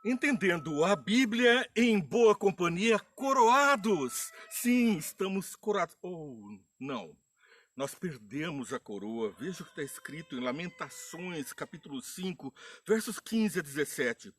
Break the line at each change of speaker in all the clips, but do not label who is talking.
Entendendo a Bíblia em boa companhia, coroados. Sim, estamos coroados. Oh, não. Nós perdemos a coroa. Veja o que está escrito em Lamentações, capítulo 5, versos 15 a 17.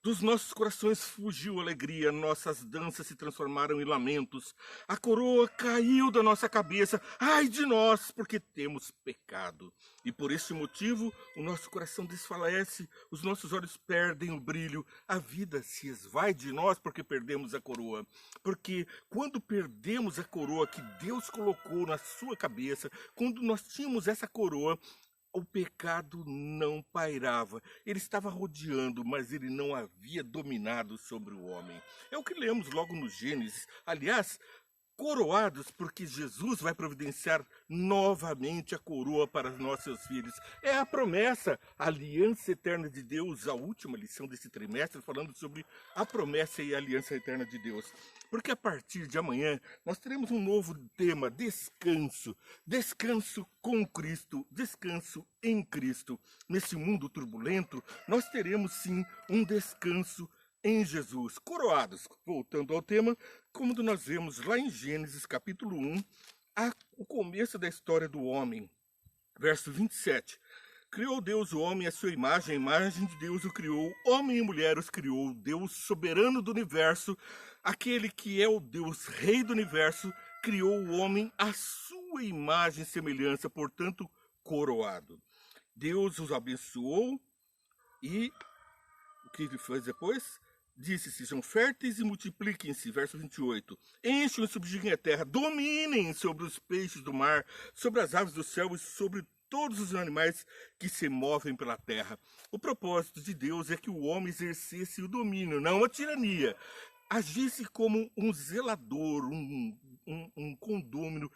Dos nossos corações fugiu a alegria, nossas danças se transformaram em lamentos. A coroa caiu da nossa cabeça. Ai de nós, porque temos pecado. E por esse motivo, o nosso coração desfalece, os nossos olhos perdem o brilho, a vida se esvai de nós porque perdemos a coroa. Porque quando perdemos a coroa que Deus colocou na sua cabeça, quando nós tínhamos essa coroa, o pecado não pairava. Ele estava rodeando, mas ele não havia dominado sobre o homem. É o que lemos logo no Gênesis. Aliás, coroados, porque Jesus vai providenciar novamente a coroa para nós, seus filhos. É a promessa, a aliança eterna de Deus, a última lição desse trimestre, falando sobre a promessa e a aliança eterna de Deus. Porque a partir de amanhã nós teremos um novo tema, descanso. Descanso com Cristo, descanso em Cristo. Nesse mundo turbulento, nós teremos sim um descanso em Jesus. Coroados, voltando ao tema, como nós vemos lá em Gênesis capítulo 1, o começo da história do homem. Verso 27. Criou Deus o homem à sua imagem, a imagem de Deus o criou, homem e mulher os criou, Deus soberano do universo, aquele que é o Deus rei do universo, criou o homem à sua imagem e semelhança, portanto, coroado. Deus os abençoou e o que ele fez depois? Disse: sejam férteis e multipliquem-se, verso 28. Encham e subjuguem a terra, dominem sobre os peixes do mar, sobre as aves do céu e sobre todos os animais que se movem pela terra. O propósito de Deus é que o homem exercesse o domínio, não a tirania. Agisse como um zelador, um condômino,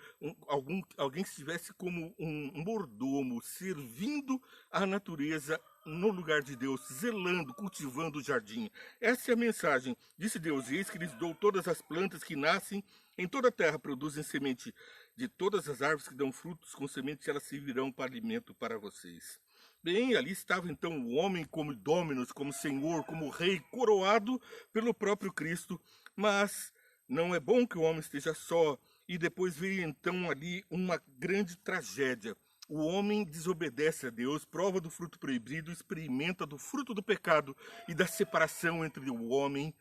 alguém que estivesse como um mordomo, servindo a natureza no lugar de Deus, zelando, cultivando o jardim. Essa é a mensagem. Disse Deus: eis que lhes dou todas as plantas que nascem em toda a terra, produzem semente. De todas as árvores que dão frutos, com semente elas servirão para alimento para vocês. Bem, ali estava então o homem como Dominus, como Senhor, como Rei, coroado pelo próprio Cristo. Mas não é bom que o homem esteja só. E depois veio então ali uma grande tragédia. O homem desobedece a Deus, prova do fruto proibido, experimenta do fruto do pecado e da separação entre o homem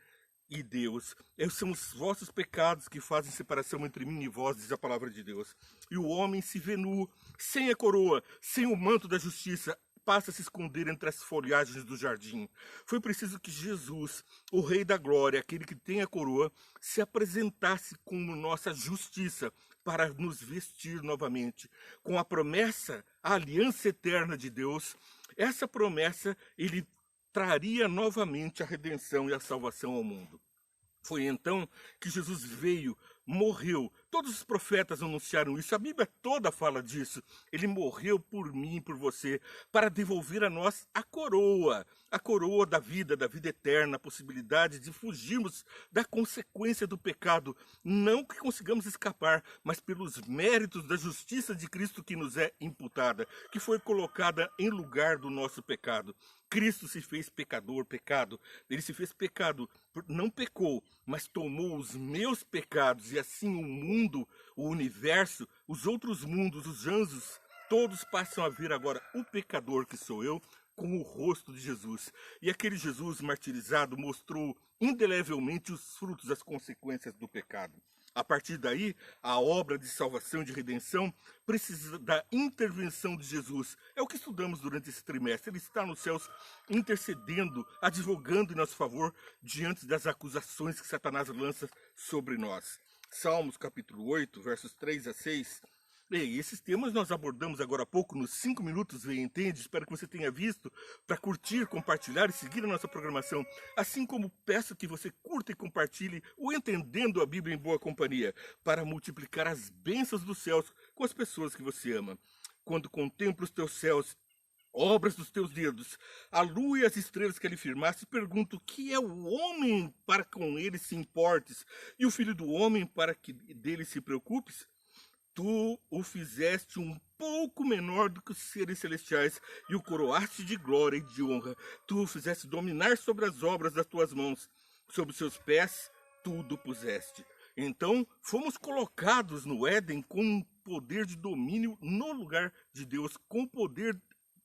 e Deus. São os vossos pecados que fazem separação entre mim e vós, diz a palavra de Deus. E o homem se vê nu, sem a coroa, sem o manto da justiça, passa a se esconder entre as folhagens do jardim. Foi preciso que Jesus, o Rei da Glória, aquele que tem a coroa, se apresentasse como nossa justiça para nos vestir novamente. Com a promessa, a aliança eterna de Deus, essa promessa ele traria novamente a redenção e a salvação ao mundo. Foi então que Jesus veio, morreu. Todos os profetas anunciaram isso, a Bíblia toda fala disso. Ele morreu por mim e por você, para devolver a nós a coroa da vida eterna, a possibilidade de fugirmos da consequência do pecado. Não que consigamos escapar, mas pelos méritos da justiça de Cristo que nos é imputada, que foi colocada em lugar do nosso pecado. Cristo se fez pecador, pecado. Ele se fez pecado, não pecou, mas tomou os meus pecados, e assim o mundo, o universo, os outros mundos, os anjos, todos passam a ver agora o pecador que sou eu, com o rosto de Jesus. E aquele Jesus martirizado mostrou indelevelmente os frutos, as consequências do pecado. A partir daí, a obra de salvação e de redenção precisa da intervenção de Jesus. É o que estudamos durante esse trimestre. Ele está nos céus intercedendo, advogando em nosso favor diante das acusações que Satanás lança sobre nós. Salmos capítulo 8, versos 3 a 6. Bem, esses temas nós abordamos agora há pouco nos 5 minutos, Vem Entende. Espero que você tenha visto, para curtir, compartilhar e seguir a nossa programação. Assim como peço que você curta e compartilhe o Entendendo a Bíblia em Boa Companhia, para multiplicar as bênçãos dos céus com as pessoas que você ama. Quando contemplo os teus céus, obras dos teus dedos, a lua e as estrelas que ali firmaste, pergunto: que é o homem para com ele se importes, e o filho do homem para que dele se preocupes? tu o fizeste um pouco menor do que os seres celestiais e o coroaste de glória e de honra. Tu o fizeste dominar sobre as obras das tuas mãos, sobre os seus pés tudo puseste. Então, fomos colocados no Éden com um poder de domínio no lugar de Deus, com o poder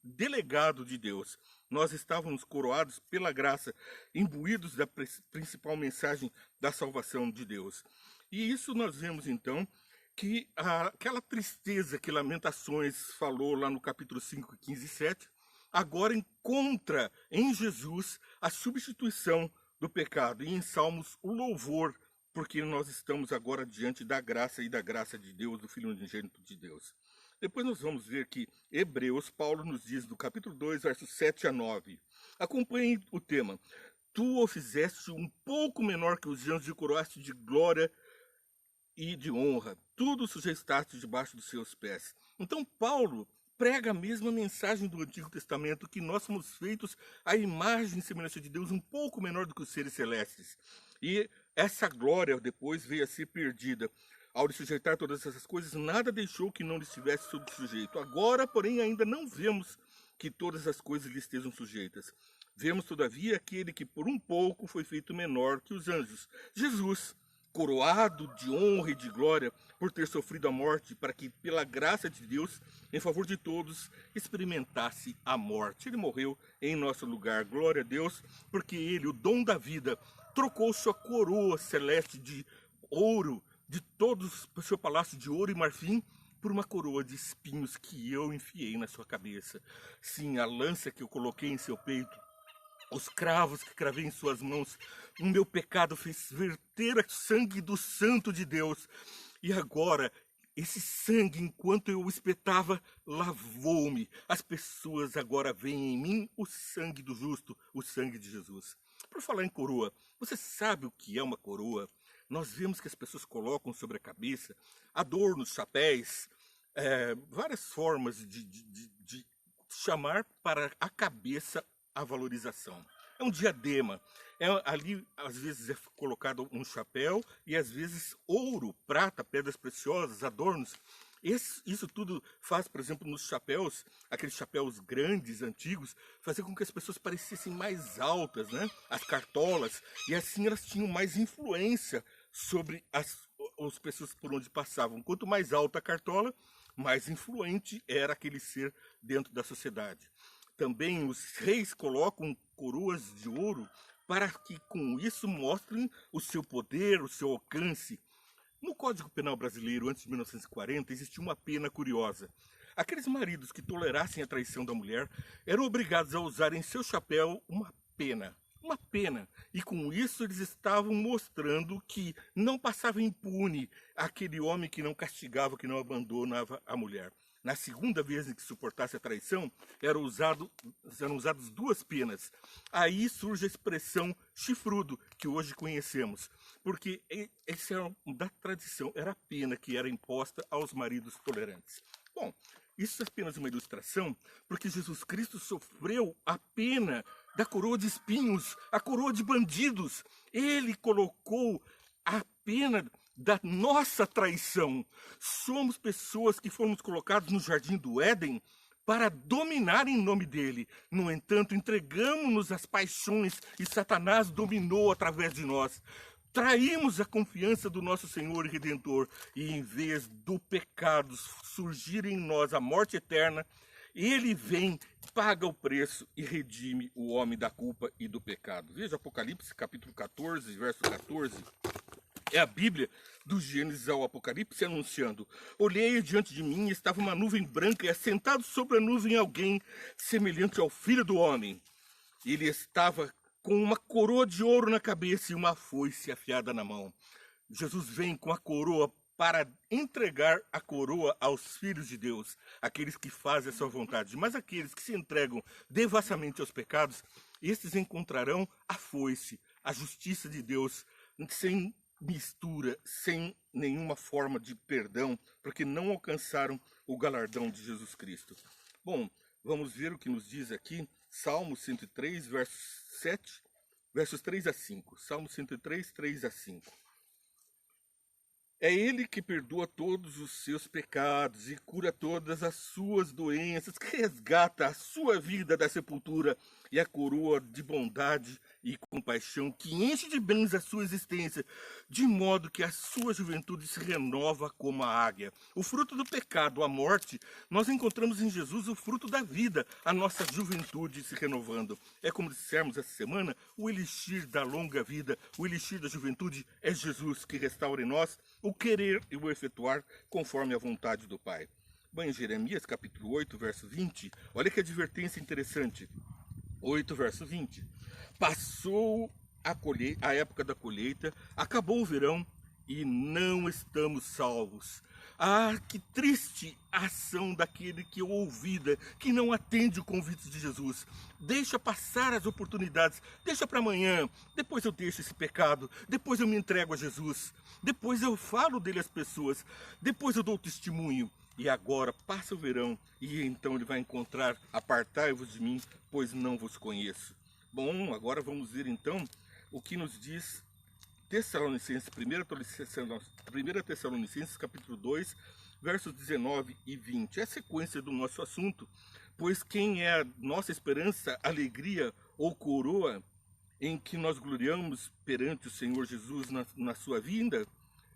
delegado de Deus. Nós estávamos coroados pela graça, imbuídos da principal mensagem da salvação de Deus. E isso nós vemos então que aquela tristeza que Lamentações falou lá no capítulo 5, 15 e 7, agora encontra em Jesus a substituição do pecado, e em Salmos o louvor, porque nós estamos agora diante da graça e da graça de Deus, do Filho unigênito de Deus. Depois nós vamos ver que Hebreus, Paulo nos diz no capítulo 2, versos 7 a 9. Acompanhe o tema. Tu o fizeste um pouco menor que os anjos e coroaste de glória e de honra. Tudo sujeitaste debaixo dos seus pés. Então Paulo prega a mesma mensagem do Antigo Testamento, que nós somos feitos à imagem e semelhança de Deus, um pouco menor do que os seres celestes. E essa glória depois veio a ser perdida. Ao lhe sujeitar todas essas coisas, nada deixou que não lhe estivesse sob sujeito. Agora, porém, ainda não vemos que todas as coisas lhe estejam sujeitas. Vemos, todavia, aquele que por um pouco foi feito menor que os anjos. Jesus, coroado de honra e de glória por ter sofrido a morte, para que, pela graça de Deus, em favor de todos, experimentasse a morte. Ele morreu em nosso lugar. Glória a Deus, porque ele, o dom da vida, trocou sua coroa celeste de ouro, de todos o seu palácio de ouro e marfim, por uma coroa de espinhos que eu enfiei na sua cabeça. Sim, a lança que eu coloquei em seu peito, os cravos que cravei em suas mãos, o meu pecado fez verter o sangue do Santo de Deus. E agora, esse sangue, enquanto eu o espetava, lavou-me. As pessoas agora veem em mim o sangue do justo, o sangue de Jesus. Por falar em coroa, você sabe o que é uma coroa? Nós vemos que as pessoas colocam sobre a cabeça adornos, chapéus, várias formas de chamar para a cabeça a valorização. É um diadema. Ali, às vezes, é colocado um chapéu e, às vezes, ouro, prata, pedras preciosas, adornos. Isso tudo faz, por exemplo, nos chapéus, aqueles chapéus grandes, antigos, fazer com que as pessoas parecessem mais altas, né? As cartolas, e assim elas tinham mais influência sobre as pessoas por onde passavam. Quanto mais alta a cartola, mais influente era aquele ser dentro da sociedade. Também os reis colocam coroas de ouro para que com isso mostrem o seu poder, o seu alcance. No Código Penal brasileiro, antes de 1940, existia uma pena curiosa. Aqueles maridos que tolerassem a traição da mulher eram obrigados a usar em seu chapéu uma pena. Uma pena. E com isso eles estavam mostrando que não passava impune aquele homem que não castigava, que não abandonava a mulher. Na segunda vez em que suportasse a traição, eram usadas duas penas. Aí surge a expressão chifrudo, que hoje conhecemos. Porque essa era da tradição, era a pena que era imposta aos maridos tolerantes. Bom, isso é apenas uma ilustração, porque Jesus Cristo sofreu a pena da coroa de espinhos, a coroa de bandidos. Ele colocou a pena da nossa traição. Somos pessoas que fomos colocados no jardim do Éden para dominar em nome dele. No entanto, entregamos-nos às paixões e Satanás dominou através de nós. Traímos a confiança do nosso Senhor e Redentor, e em vez do pecado surgir em nós a morte eterna, ele vem, paga o preço e redime o homem da culpa e do pecado. Veja Apocalipse capítulo 14, verso 14. É a Bíblia do Gênesis ao Apocalipse anunciando: olhei diante de mim e estava uma nuvem branca, e assentado sobre a nuvem alguém semelhante ao Filho do Homem. Ele estava com uma coroa de ouro na cabeça e uma foice afiada na mão. Jesus vem com a coroa para entregar a coroa aos filhos de Deus, aqueles que fazem a sua vontade. Mas aqueles que se entregam devassamente aos pecados, estes encontrarão a foice, a justiça de Deus, sem mistura, sem nenhuma forma de perdão, porque não alcançaram o galardão de Jesus Cristo. Bom, vamos ver o que nos diz aqui, Salmo 103, versos 3 a 5. Salmo 103, 3 a 5. É Ele que perdoa todos os seus pecados e cura todas as suas doenças, que resgata a sua vida da sepultura e a coroa de bondade e compaixão que enche de bens a sua existência, de modo que a sua juventude se renova como a águia. O fruto do pecado, a morte, nós encontramos em Jesus o fruto da vida, a nossa juventude se renovando. É como dissermos essa semana, o elixir da longa vida, o elixir da juventude é Jesus que restaura em nós o querer e o efetuar conforme a vontade do Pai. Bom, em Jeremias capítulo 8, verso 20, olha que advertência interessante. 8, verso 20. Passou a época da colheita, acabou o verão e não estamos salvos. Ah, que triste ação daquele que ouvida, que não atende o convite de Jesus. Deixa passar as oportunidades, deixa para amanhã, depois eu deixo esse pecado, depois eu me entrego a Jesus, depois eu falo dele às pessoas, depois eu dou testemunho. E agora passa o verão, e então ele vai encontrar: apartai-vos de mim, pois não vos conheço. Bom, agora vamos ver então o que nos diz Tessalonicenses, 1 Tessalonicenses capítulo 2, versos 19 e 20. É a sequência do nosso assunto, pois quem é a nossa esperança, alegria ou coroa em que nós gloriamos perante o Senhor Jesus na sua vinda,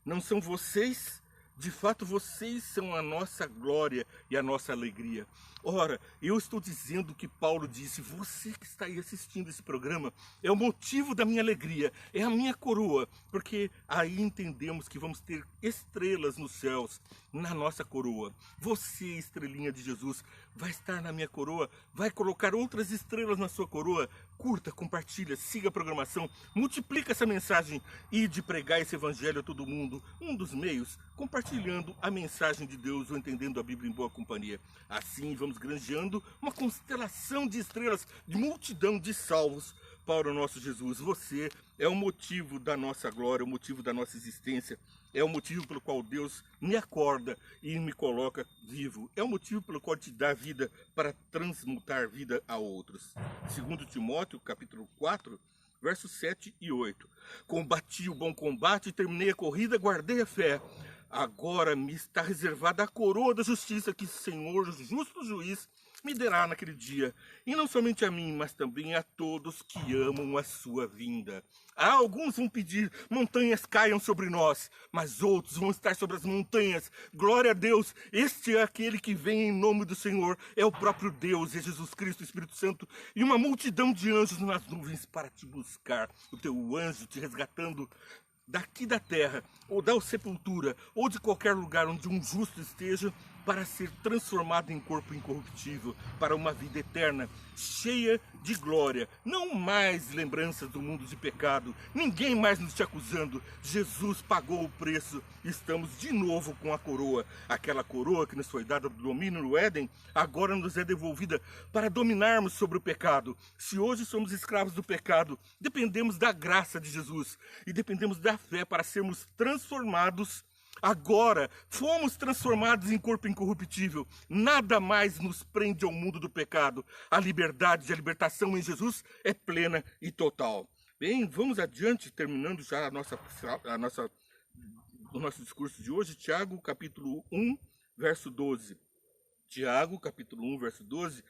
não são vocês? De fato, vocês são a nossa glória e a nossa alegria. Ora, eu estou dizendo o que Paulo disse: você que está aí assistindo esse programa é o motivo da minha alegria, é a minha coroa, porque aí entendemos que vamos ter estrelas nos céus, na nossa coroa. Você, estrelinha de Jesus, vai estar na minha coroa, vai colocar outras estrelas na sua coroa. Curta, compartilha, siga a programação, multiplica essa mensagem e de pregar esse evangelho a todo mundo. Um dos meios, compartilhando a mensagem de Deus ou entendendo a Bíblia em boa companhia. Assim vamos granjeando uma constelação de estrelas, de multidão de salvos para o nosso Jesus. Você é o motivo da nossa glória, o motivo da nossa existência. É o motivo pelo qual Deus me acorda e me coloca vivo. É o motivo pelo qual te dá vida para transmutar vida a outros. Segundo Timóteo, capítulo 4, versos 7 e 8. Combati o bom combate, terminei a corrida, guardei a fé. Agora me está reservada a coroa da justiça que o Senhor, justo juiz, me dará naquele dia. E não somente a mim, mas também a todos que amam a sua vinda. Alguns vão pedir: montanhas caiam sobre nós, mas outros vão estar sobre as montanhas. Glória a Deus, este é aquele que vem em nome do Senhor. É o próprio Deus, é Jesus Cristo, o Espírito Santo, e uma multidão de anjos nas nuvens para te buscar. O teu anjo te resgatando daqui da terra, ou da sepultura, ou de qualquer lugar onde um justo esteja, para ser transformado em corpo incorruptível, para uma vida eterna, cheia de glória. Não mais lembranças do mundo de pecado, ninguém mais nos te acusando. Jesus pagou o preço, estamos de novo com a coroa. Aquela coroa que nos foi dada do domínio no Éden, agora nos é devolvida para dominarmos sobre o pecado. Se hoje somos escravos do pecado, dependemos da graça de Jesus e dependemos da fé para sermos transformados. Agora fomos transformados em corpo incorruptível. Nada mais nos prende ao mundo do pecado. A liberdade e a libertação em Jesus é plena e total. Bem, vamos adiante, terminando já o nosso discurso de hoje. Tiago, capítulo 1, verso 12. Tiago, capítulo 1, verso 12,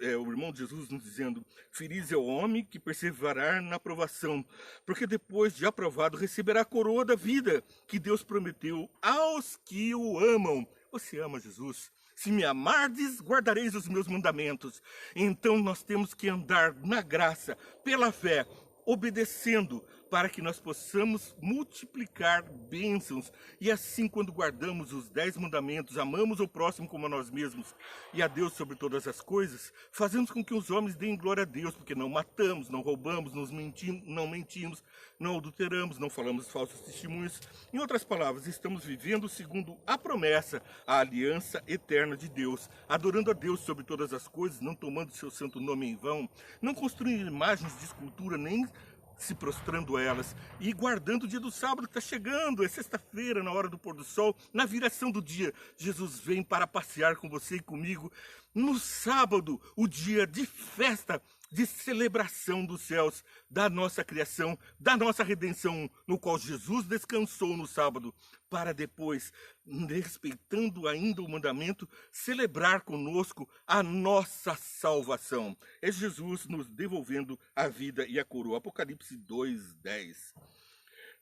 é o irmão de Jesus nos dizendo: feliz é o homem que perseverar na aprovação, porque depois de aprovado receberá a coroa da vida que Deus prometeu aos que o amam. Você ama Jesus? Se me amardes, guardareis os meus mandamentos. Então nós temos que andar na graça, pela fé, obedecendo, para que nós possamos multiplicar bênçãos. E assim, quando guardamos os 10 mandamentos, amamos o próximo como a nós mesmos e a Deus sobre todas as coisas, fazemos com que os homens deem glória a Deus, porque não matamos, não roubamos, não mentimos, não adulteramos, não falamos falsos testemunhos. Em outras palavras, estamos vivendo segundo a promessa, a aliança eterna de Deus, adorando a Deus sobre todas as coisas, não tomando seu santo nome em vão, não construindo imagens de escultura, nem se prostrando a elas, e guardando o dia do sábado que está chegando. É sexta-feira, na hora do pôr do sol, na viração do dia. Jesus vem para passear com você e comigo no sábado, o dia de festa, de celebração dos céus, da nossa criação, da nossa redenção, no qual Jesus descansou no sábado, para depois, respeitando ainda o mandamento, celebrar conosco a nossa salvação. É Jesus nos devolvendo a vida e a coroa. Apocalipse 2:10.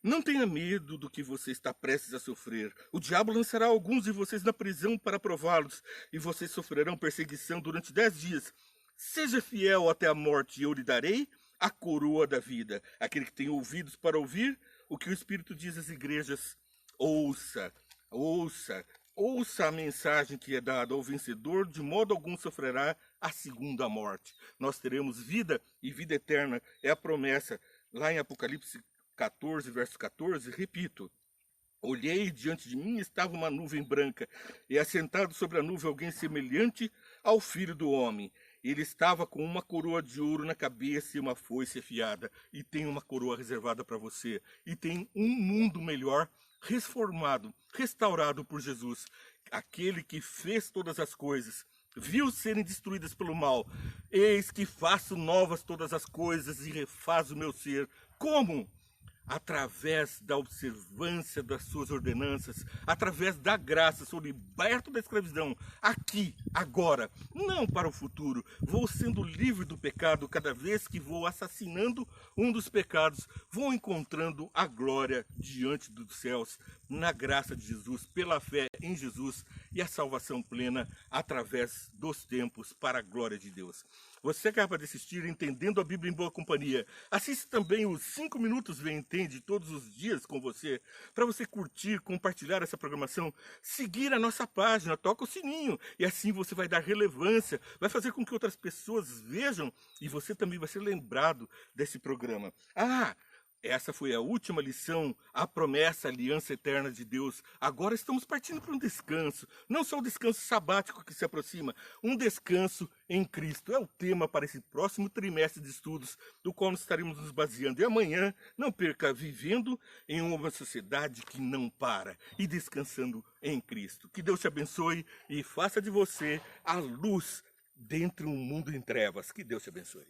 Não tenha medo do que você está prestes a sofrer. O diabo lançará alguns de vocês na prisão para prová-los, e vocês sofrerão perseguição durante 10 dias. Seja fiel até a morte, e eu lhe darei a coroa da vida. Aquele que tem ouvidos para ouvir o que o Espírito diz às igrejas, ouça, ouça a mensagem que é dada ao vencedor, de modo algum sofrerá a segunda morte. Nós teremos vida e vida eterna, é a promessa. Lá em Apocalipse 14, verso 14, repito. Olhei, diante de mim estava uma nuvem branca, e assentado sobre a nuvem alguém semelhante ao Filho do Homem. Ele estava com uma coroa de ouro na cabeça e uma foice afiada. E tem uma coroa reservada para você. E tem um mundo melhor, reformado, restaurado por Jesus. Aquele que fez todas as coisas, viu serem destruídas pelo mal. Eis que faço novas todas as coisas e refaz o meu ser. Como? Através da observância das suas ordenanças, através da graça, sou liberto da escravidão, aqui, agora, não para o futuro. Vou sendo livre do pecado cada vez que vou assassinando um dos pecados, vou encontrando a glória diante dos céus, na graça de Jesus, pela fé em Jesus e a salvação plena através dos tempos para a glória de Deus. Você acaba de assistir Entendendo a Bíblia em Boa Companhia. Assista também os 5 Minutos Vem Entende todos os dias com você, para você curtir, compartilhar essa programação, seguir a nossa página, toca o sininho, e assim você vai dar relevância, vai fazer com que outras pessoas vejam, e você também vai ser lembrado desse programa. Essa foi a última lição, a promessa, a aliança eterna de Deus. Agora estamos partindo para um descanso, não só o descanso sabático que se aproxima, um descanso em Cristo. É o tema para esse próximo trimestre de estudos, do qual nós estaremos nos baseando. E amanhã, não perca, vivendo em uma sociedade que não para e descansando em Cristo. Que Deus te abençoe e faça de você a luz dentro de um mundo em trevas. Que Deus te abençoe.